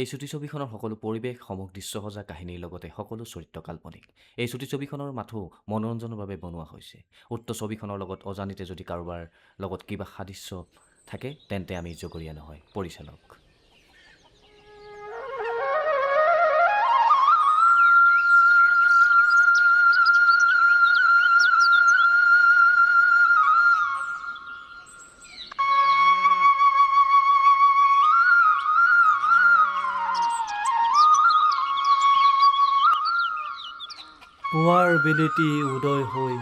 এই চুটি ছবিখনৰ সকলো পৰিৱেশ সমগ্ৰ দৃশ্যসজা কাহিনীৰ লগতে সকলো চৰিত্ৰ কাল্পনিক। এই চুটি ছবিখনৰ মাথো মনোৰঞ্জনৰ বাবে বনোৱা হৈছে। উক্ত ছবিখনৰ লগত অজানিতে যদি কাৰোবাৰ লগত কিবা সাদৃশ্য থাকে তেন্তে আমি জগৰীয়া নহয়। পৰিচালক। পুৱাৰ বেলিটি উদয় হৈ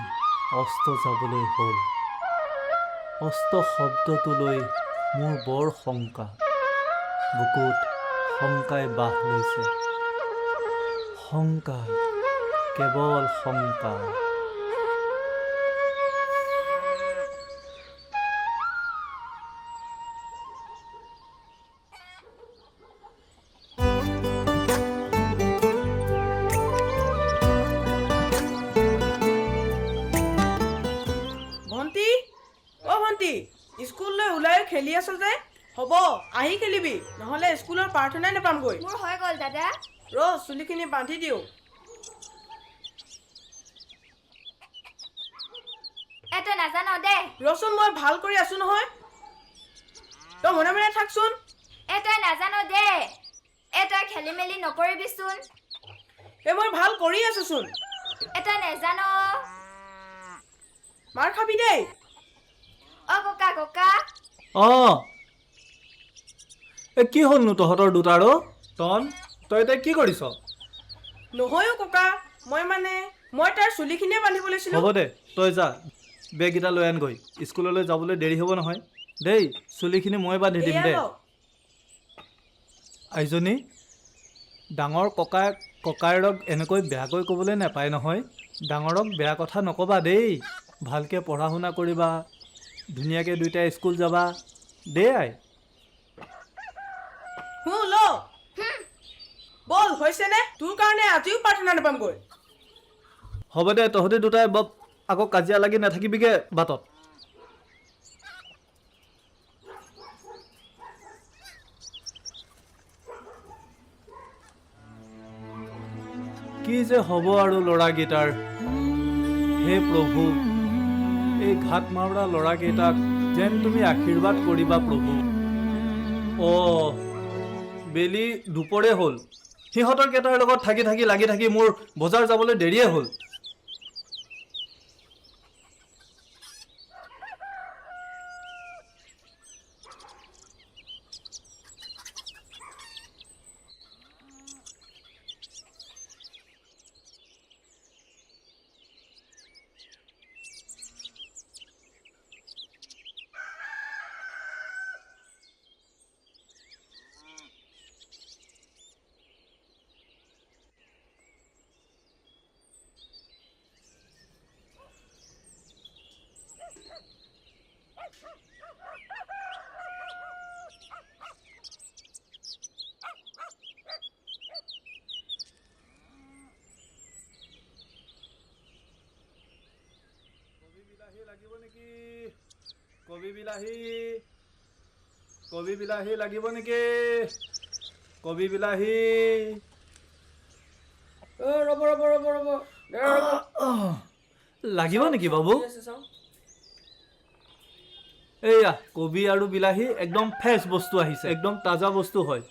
অস্ত যাবলৈ হ'ল। অস্ত শব্দটোলৈ মোৰ বৰ শংকা। বুকুত শংকাই বাস লৈছে। শংকা, কেৱল শংকা। স্কুললৈ ওলাই খেলি আছ যে হ'ব আহি খেলিবি নহলে স্কুলৰ প্ৰাৰ্থনাই নাপামগৈ। মোৰ হৈ গ'ল দাদা। চুলিখিনি বান্ধি দিওঁ। এটা নাজানো দে। ৰচোন মই ভাল কৰি আছো নহয়। তই মনে মনে থাকচোন। এটা নাজানো দে। এটা খেলি মেলি নকৰিবিচোন। মই ভাল কৰি আছো চোন। এটা নাজানো। মাৰ খাবি দেই। ককা ককা। কি হ'লনো তহঁতৰ দুটাৰ? তই এতিয়া কি কৰিছ? নহয়ো ককা, মই তাৰ চুলিখিনিয়ে বান্ধিব লৈছিলো। হ'ব দে, তই যা বেগকেইটা লৈ আনগৈ। স্কুললৈ যাবলৈ দেৰি হ'ব নহয় দেই। চুলিখিনি মই বান্ধি দিম দে। আইজনী, ডাঙৰ ককায়েৰক এনেকৈ বেয়াকৈ ক'বলৈ নাপায় নহয়। ডাঙৰক বেয়া কথা নক'বা দেই। ভালকৈ পঢ়া শুনা কৰিবা, ধুনীয়াকৈ দুইটাই স্কুল যাবা দেই। আই বল হৈছেনে? তোৰ কাৰণে আজিও প্ৰাৰ্থনা নাপামগৈ। হ'ব দে, তহঁতি দুটাই আকৌ কাজিয়া লাগি নাথাকিবিগে বাটত। কি যে হ'ব আৰু ল'ৰাকেইটাৰ। হে প্ৰভু, এই ঘাট মাৰা ল'ৰাকেইটাক যেন তুমি আশীৰ্বাদ কৰিবা প্ৰভু। বেলি দুপৰে হ'ল। সিহঁতৰ কেইটাৰ লগত লাগি থাকি মোৰ বজাৰ যাবলৈ দেৰিয়ে হ'ল। লাগিব নেকি? কবি বিলাহী লাগিব নেকি? কবি বিলাহী ৰ'ব লাগিব নেকি বাবু? এইয়া কবি আৰু বিলাহী একদম ফ্ৰেছ বস্তু আহিছে, একদম তাজা বস্তু হয়।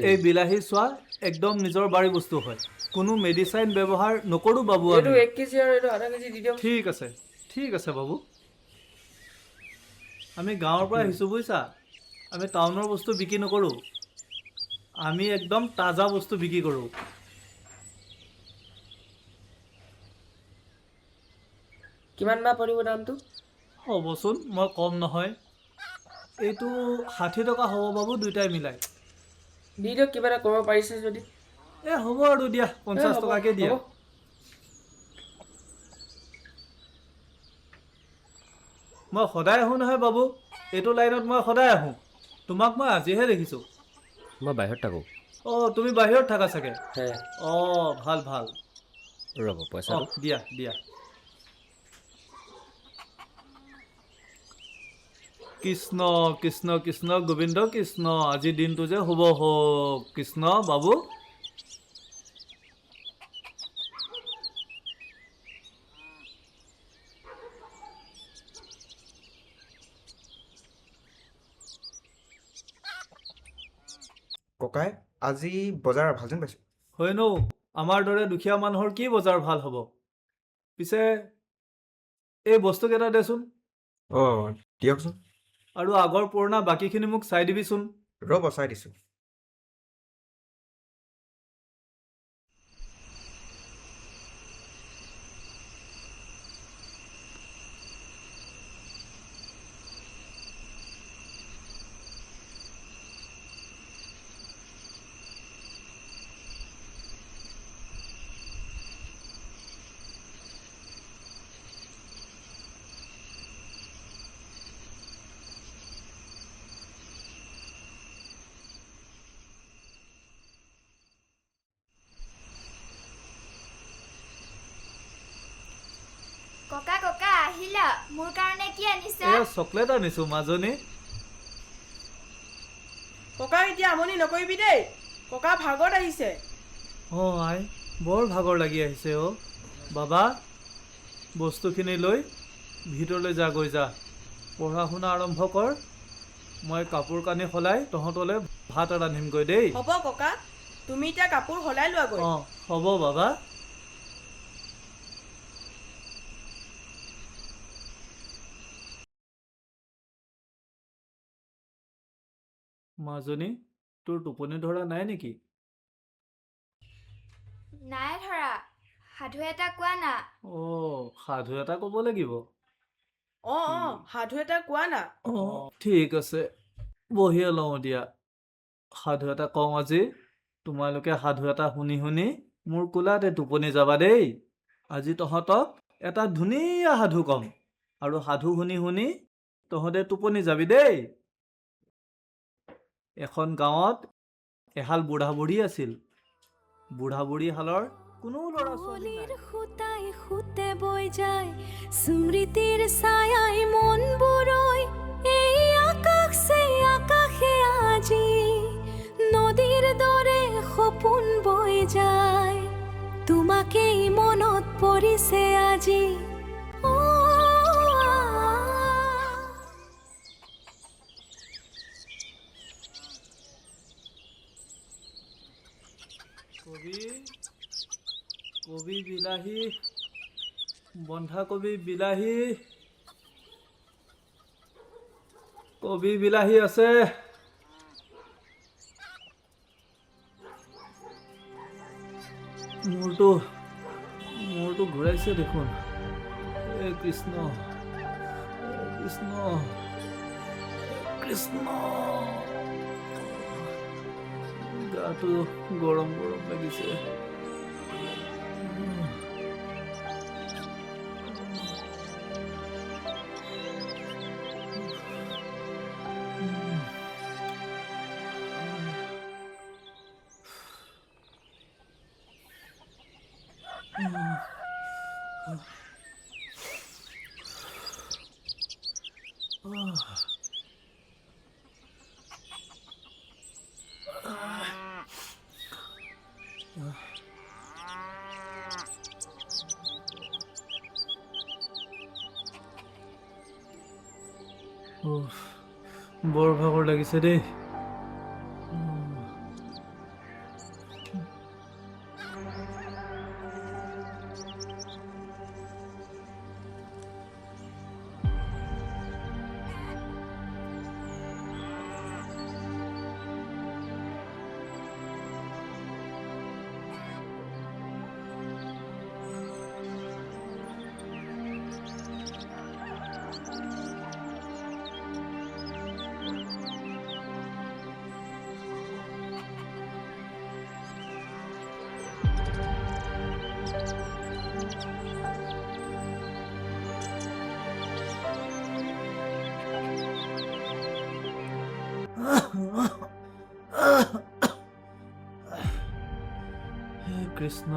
এই বিলাহী চোৱা একদম নিজৰ বাৰী বস্তু হয়। কোনো মেডিচাইন ব্যৱহাৰ নকৰোঁ বাবু। এইটো 1 কেজি আৰু এইটো আধা কেজি দি দিয়ক। ঠিক আছে বাবু। আমি গাঁৱৰ পৰা আহিছোঁ বুজিছা। আমি টাউনৰ বস্তু বিক্ৰী নকৰোঁ। আমি একদম তাজা বস্তু বিক্ৰী কৰোঁ। কিমান বা পৰিব দামটো? হ'বচোন, মই কম নহয়। এইটো 60 টকা হ'ব বাবু, দুইটাই মিলাই। দি দিয়ক, কিবা এটা কৰিব পাৰিছে যদি। হ'ব আৰু দিয়া, 50 টকাকৈ দিয়া। মই সদায় আহোঁ নহয় বাবু, এইটো লাইনত মই সদায় আহোঁ। তোমাক মই আজিহে দেখিছোঁ। মই বাহিৰত থাকোঁ। তুমি বাহিৰত থাকা চাগে? ভাল। ৰ'ব পইচাটো। দিয়া। কৃষ্ণ কৃষ্ণ কৃষ্ণ গোবিন্দ কৃষ্ণ, আজিৰ দিনটো যে শুভ হওক। কৃষ্ণ বাবু। ককাই আজি বজাৰ ভাল যেন পাইছোঁ। হয়নো, আমাৰ দৰে দুখীয়া মানুহৰ কি বজাৰ ভাল হ'ব? পিছে এই বস্তুকেইটা দেচোন, অঁ দিয়কচোন। আৰু আগৰ পুৰণা বাকীখিনি মোক চাই দিবিচোন। ৰ'ব চাই দিছোঁ। ককা ককা আহিলা, মোৰ কাৰণে কি আনিছা? এয়া চকলেট আনিছোঁ মাজনী। ককাক এতিয়া আমনি নকৰিবি দেই, ককা ভাগত আহিছে। অঁ আই, বৰ ভাগৰ লাগি আহিছে অ'। বাবা, বস্তুখিনি লৈ ভিতৰলৈ যা, গৈ যা। পঢ়া শুনা আৰম্ভ কৰ। মই কাপোৰ কানি সলাই তহঁতলৈ ভাত ৰান্ধিমগৈ দেই। হ'ব ককা, তুমি এতিয়া কাপোৰ সলাই লোৱাগৈ। অঁ হ'ব বাবা। মাজনী, তোৰ টোপনি ধৰা নাই নেকি? নাই ধৰা, সাধু এটা কোৱা না। অঁ সাধু এটা ক'ব লাগিব। অঁ সাধু এটা কোৱা না। অঁ ঠিক আছে, বহিয়ে লওঁ দিয়া। সাধু এটা কওঁ আজি। তোমালোকে সাধু এটা শুনি শুনি মোৰ কোলাতে টোপনি যাবা দেই। আজি তহঁতক এটা ধুনীয়া সাধু ক'ম, আৰু সাধু শুনি শুনি তহঁতে টোপনি যাবি দেই। এখন গাঁৱত এহাল বুঢ়া বুঢ়ী আছিল। বুঢ়া বুঢ়ী হালৰ কোনো ল'ৰা ছোৱালী নাই। খুঁটাই খুঁটে বৈ যায় স্মৃতিৰ ছায়াই মন বুৰৈ, এই আকাশে আজি নদীৰ দৰে সপোন বৈ যায়, তোমাকেই মনত পৰিছে আজি। কবি, কবি বিলাহী, বন্ধাকবি বিলাহী, কবি বিলাহী আছে? মূৰটো ঘূৰাইছে দেখোন। এ কৃষ্ণ, কৃষ্ণ, কৃষ্ণ। গাটো গৰম গৰম লাগিছে। বৰ ভাগৰ লাগিছে দেই। হে কৃষ্ণ।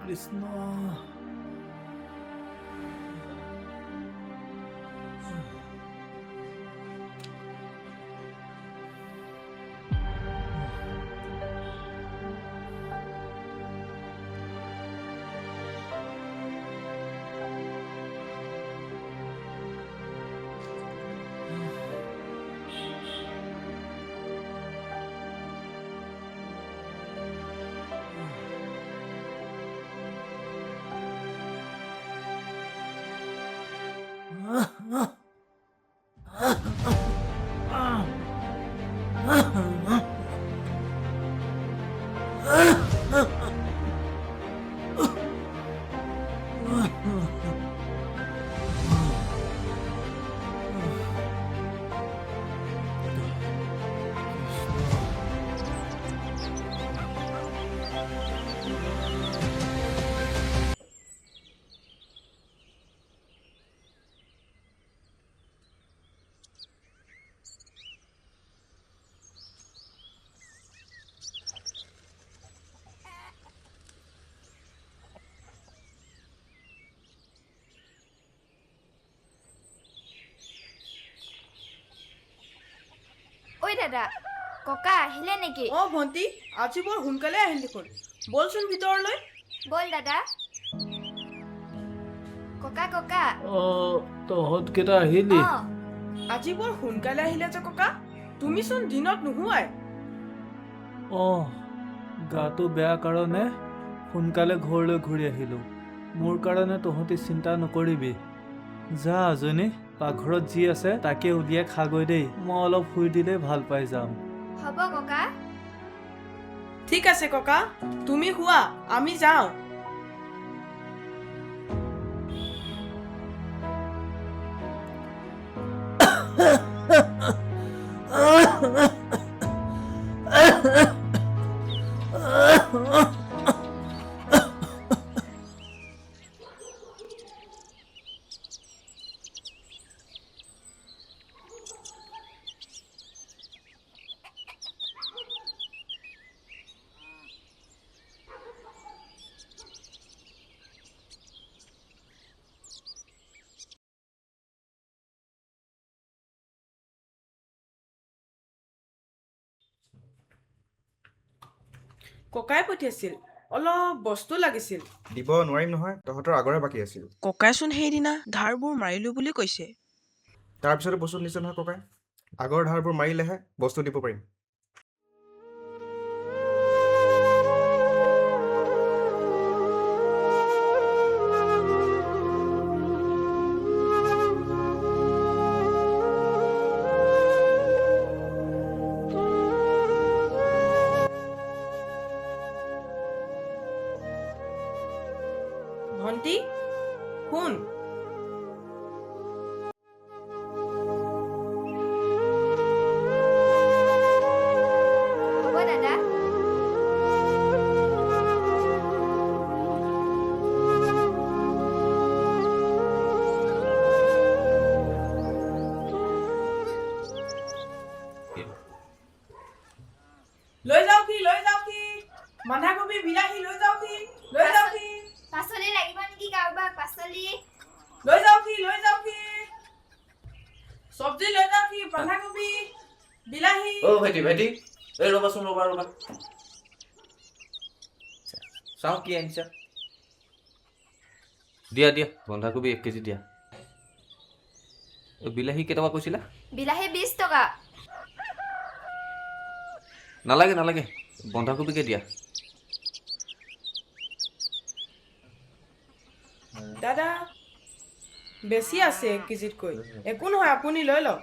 কৃষ্ণ ঐ দাদা ককা আহিলে নেকি? অ ভণ্টি, আজি বৰ সোনকালে আহিল দেখোন। বলচোন ভিতৰলৈ। বল দাদা। ককা ককা। তহঁতকেইটা আহিলি? অ আজি বৰ সোনকালে আহিলে যে ককা। তুমিচোন দিনত নোহোৱাই। গাটো বেয়া কাৰণে সোনকালে ঘৰলৈ ঘূৰি আহিলোঁ। মোৰ কাৰণে তহঁতি চিন্তা নকৰিবি। যা আজনী, পাকঘৰত যি আছে তাকে উলিয়াই খাগৈ দেই। মই অলপ শুই দিলেই ভাল পাই যাম। হ'ব ককা। ঠিক আছে ককা, তুমি শুৱা, আমি যাওঁ। ককাই পঠিয়াইছিল, অলপ বস্তু লাগিছিল। দিব নোৱাৰিম নহয়, তহঁতৰ আগৰে বাকী আছিল। ককাইচোন সেইদিনা ধাৰবোৰ মাৰিলো বুলি কৈছে। তাৰপিছতো বস্তু নিছে নহয় ককাই। আগৰ ধাৰবোৰ মাৰিলেহে বস্তু দিব পাৰিম। ভণ্টি শুন, হ'ব দাদা। লৈ যাওঁ কি, লৈ যাওঁ কি? বন্ধাকবি, বিলাহী লৈ যাওঁ কি, লৈ যাওঁ কি? পাচলি লাগিব নেকি কাৰোবাক? পাচলি লৈ যাওঁ কি, লৈ যাওঁ কি? চব্জি লৈ যাওঁ কি? বন্ধাকবি, বিলাহী। ভাইটি ভাইটি, এই ৰ'বাচোন, ৰ'বা। চাওঁ কি আনিছা। দিয়া বন্ধাকবি 1 কেজি দিয়া। বিলাহী কেইটকা কৈছিলা? বিলাহী 20 টকা। নালাগে, বন্ধাকবিকে দিয়া। দাদা বেছি আছে 1 কেজিতকৈ। একো নহয়, আপুনি লৈ লওক।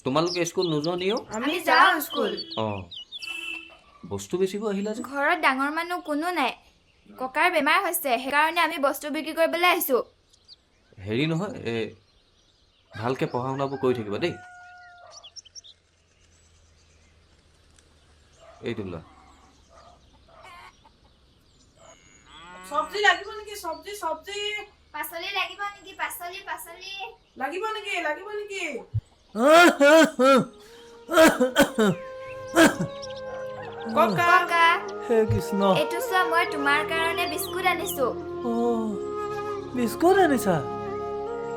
তোমালোকে স্কুল নোযোৱা নিও? আমি যাওঁ স্কুল। বস্তু বেচিব আহিলা যে? ঘৰত ডাঙৰ মানুহ কোনো নাই, ককাৰ বেমাৰ হৈছে, সেইকাৰণে আমি বস্তু বিক্ৰী কৰিবলৈ আহিছো। হেৰি নহয়, ভালকে পঢ়া শুনাবোৰ কৰি থাকিবা দেই। এইটো লোৱা। চব্জি লাগিব নেকি? চব্জি পাচলি লাগিব নেকি? পাচলি লাগিব নেকি? ককা ককা হে কৃষ্ণ এইটো চোৱা মই তোমাৰ কাৰণে বিস্কুট আনিছো অ' বিস্কুট আনিছা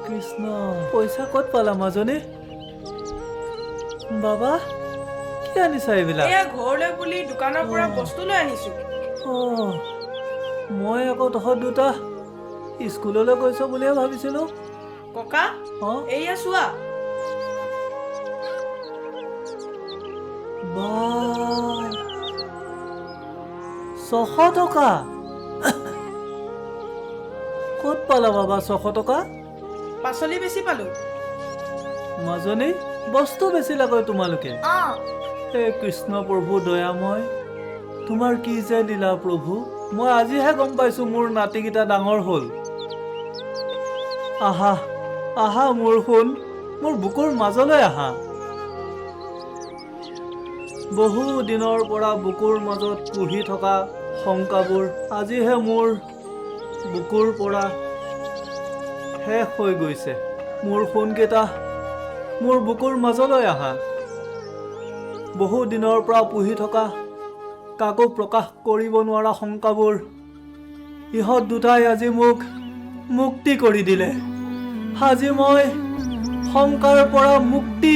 কৃষ্ণ পইচা ক'ত পালা মাজনী বাবা কি আনিছা এইবিলাক এয়া ঘৰলৈ বুলি দোকানৰ পৰা বস্তু লৈ আনিছো অ' মই আকৌ তহঁত দুটা স্কুললৈ গৈছ বুলিয়ে ভাবিছিলো ককা অ' এয়া চোৱা বা 600 টকা ক'ত পালা বাবা 600 টকা পাচলি বেছি পালো মাজনী বস্তু বেছিলাগৈ তোমালোকে অ হে কৃষ্ণ প্ৰভু দয়াময় তোমাৰ কি যে লীলা প্ৰভু মই আজিহে গম পাইছো মোৰ নাতিকেইটা ডাঙৰ হ'ল আহা আহা মোৰ সোণ মোৰ বুকুৰ মাজলৈ আহা বহু দিনৰ পৰা বুকুৰ মাজত পুহি থকা শংকাবোৰ আজিহে মোৰ বুকুৰ পৰা শেষ হৈ গৈছে মোৰ সোণকেইটা মোৰ বুকুৰ মাজলৈ আহা বহু দিনৰ পৰা পুহি থকা কাকো প্ৰকাশ কৰিব নোৱাৰা শংকাবোৰ ইহঁত দুটাই আজি মোক মুক্তি কৰি দিলে আজি মই শংকাৰ পৰা মুক্তি